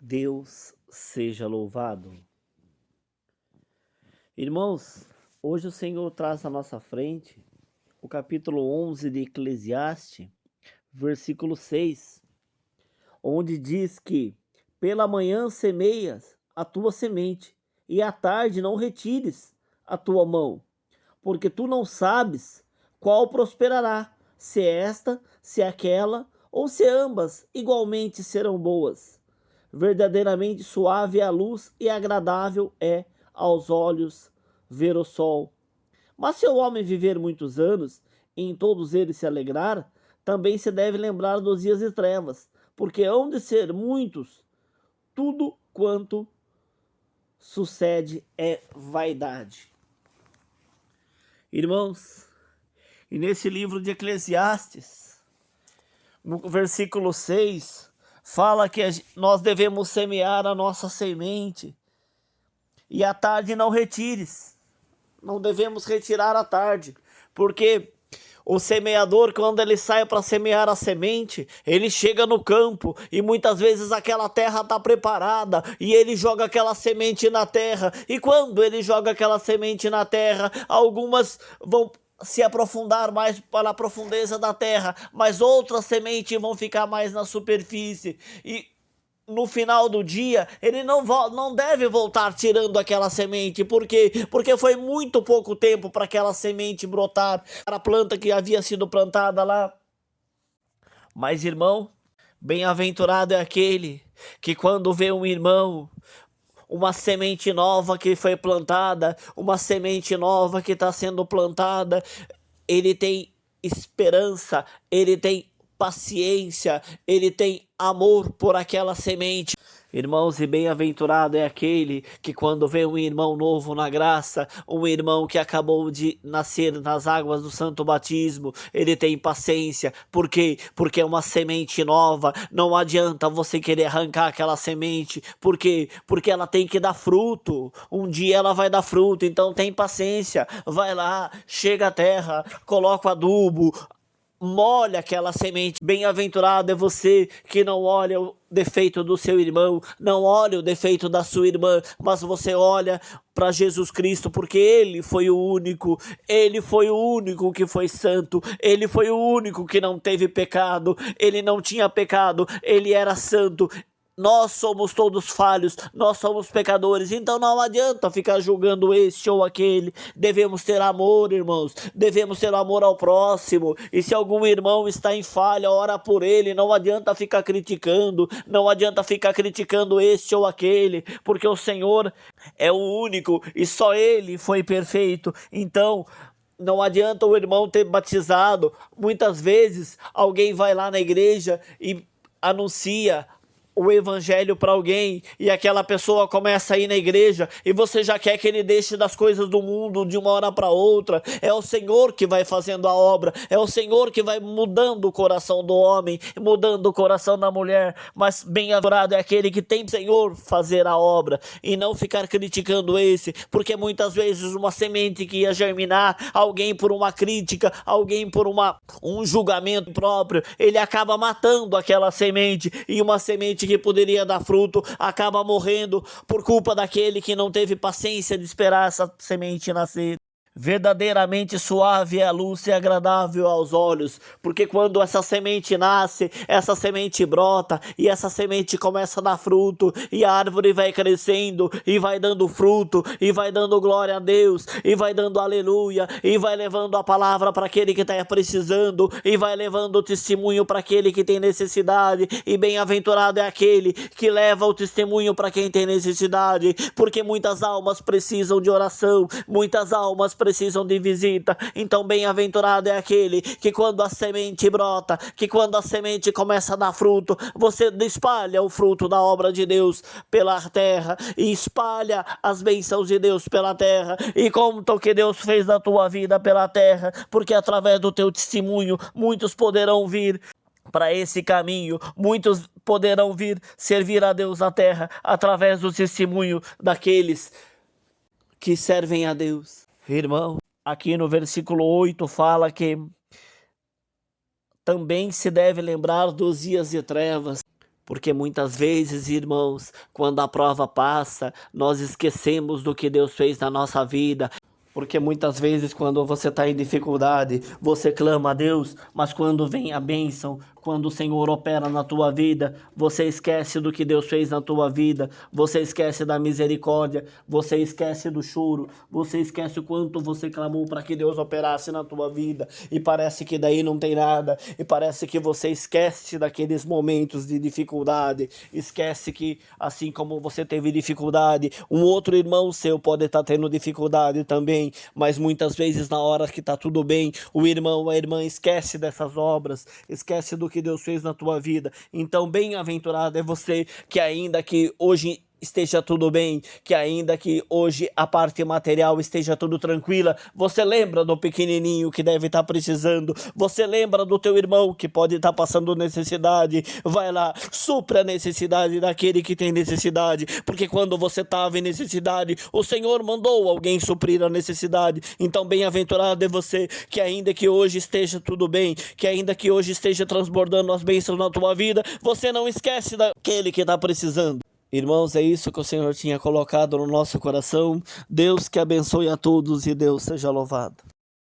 Deus seja louvado. Irmãos, hoje o Senhor traz à nossa frente o capítulo 11 de Eclesiastes, versículo 6, onde diz que pela manhã semeias a tua semente, e à tarde não retires a tua mão, porque tu não sabes qual prosperará, se esta, se aquela, ou se ambas igualmente serão boas. Verdadeiramente suave é a luz e agradável é aos olhos ver o sol. Mas se o homem viver muitos anos e em todos eles se alegrar, também se deve lembrar dos dias de trevas, porque hão de ser muitos. Tudo quanto sucede é vaidade. Irmãos, e nesse livro de Eclesiastes, no versículo 6, fala que nós devemos semear a nossa semente e à tarde não retires. Não devemos retirar à tarde, porque o semeador, quando ele sai para semear a semente, ele chega no campo e muitas vezes aquela terra está preparada e ele joga aquela semente na terra. E quando ele joga aquela semente na terra, algumas vão se aprofundar mais para a profundeza da terra, mas outras sementes vão ficar mais na superfície. E no final do dia, ele não deve voltar tirando aquela semente. Por quê? Porque foi muito pouco tempo para aquela semente brotar, para a planta que havia sido plantada lá. Mas, irmão, bem-aventurado é aquele que quando vê um irmão, uma semente nova que foi plantada, uma semente nova que está sendo plantada, ele tem esperança, ele tem paciência, ele tem amor por aquela semente. Irmãos, e bem-aventurado é aquele que quando vê um irmão novo na graça, um irmão que acabou de nascer nas águas do santo batismo, ele tem paciência. Por quê? Porque é uma semente nova, não adianta você querer arrancar aquela semente. Por quê? Porque ela tem que dar fruto, um dia ela vai dar fruto, então tem paciência, vai lá, chega à terra, coloca o adubo, molha aquela semente. Bem-aventurado é você que não olha o defeito do seu irmão, não olha o defeito da sua irmã, mas você olha para Jesus Cristo, porque ele foi o único que foi santo, ele foi o único que não teve pecado, ele não tinha pecado, ele era santo. Nós somos todos falhos, nós somos pecadores, então não adianta ficar julgando este ou aquele. Devemos ter amor, irmãos, devemos ter amor ao próximo. E se algum irmão está em falha, ora por ele. Não adianta ficar criticando, não adianta ficar criticando este ou aquele, porque o Senhor é o único e só ele foi perfeito. Então não adianta o irmão ter batizado. Muitas vezes alguém vai lá na igreja e anuncia o evangelho para alguém e aquela pessoa começa a ir na igreja e você já quer que ele deixe das coisas do mundo de uma hora para outra. É o Senhor que vai fazendo a obra, é o Senhor que vai mudando o coração do homem, mudando o coração da mulher. Mas bem-aventurado é aquele que tem o Senhor fazer a obra e não ficar criticando esse, porque muitas vezes uma semente que ia germinar, alguém por uma crítica, alguém por um julgamento próprio, ele acaba matando aquela semente, e uma semente que poderia dar fruto acaba morrendo por culpa daquele que não teve paciência de esperar essa semente nascer. Verdadeiramente suave é a luz e agradável aos olhos, porque quando essa semente nasce, essa semente brota e essa semente começa a dar fruto e a árvore vai crescendo e vai dando fruto e vai dando glória a Deus e vai dando aleluia e vai levando a palavra para aquele que está precisando e vai levando o testemunho para aquele que tem necessidade. E bem-aventurado é aquele que leva o testemunho para quem tem necessidade, porque muitas almas precisam de oração, muitas almas precisam de visita. Então bem-aventurado é aquele que quando a semente brota, que quando a semente começa a dar fruto, você espalha o fruto da obra de Deus pela terra e espalha as bênçãos de Deus pela terra e conta o que Deus fez na tua vida pela terra, porque através do teu testemunho muitos poderão vir para esse caminho, muitos poderão vir servir a Deus na terra através do testemunho daqueles que servem a Deus. Irmão, aqui no versículo 8 fala que também se deve lembrar dos dias de trevas, Porque muitas vezes, irmãos, quando a prova passa, nós esquecemos do que Deus fez na nossa vida. Porque muitas vezes quando você está em dificuldade, você clama a Deus, mas quando vem a bênção, quando o Senhor opera na tua vida, você esquece do que Deus fez na tua vida, você esquece da misericórdia, você esquece do choro, você esquece o quanto você clamou para que Deus operasse na tua vida, e parece que daí não tem nada, e parece que você esquece daqueles momentos de dificuldade, esquece que assim como você teve dificuldade, um outro irmão seu pode estar tendo dificuldade também, mas muitas vezes na hora que está tudo bem, o irmão, a irmã esquece dessas obras, esquece do que Deus fez na tua vida. Então bem-aventurado é você que ainda que hoje esteja tudo bem, que ainda que hoje a parte material esteja tudo tranquila, você lembra do pequenininho que deve estar precisando, você lembra do teu irmão que pode estar passando necessidade, vai lá, supra a necessidade daquele que tem necessidade, porque quando você estava em necessidade, o Senhor mandou alguém suprir a necessidade. Então bem-aventurado é você que ainda que hoje esteja tudo bem, que ainda que hoje esteja transbordando as bênçãos na tua vida, você não esquece daquele que está precisando. Irmãos, é isso que o Senhor tinha colocado no nosso coração. Deus que abençoe a todos e Deus seja louvado.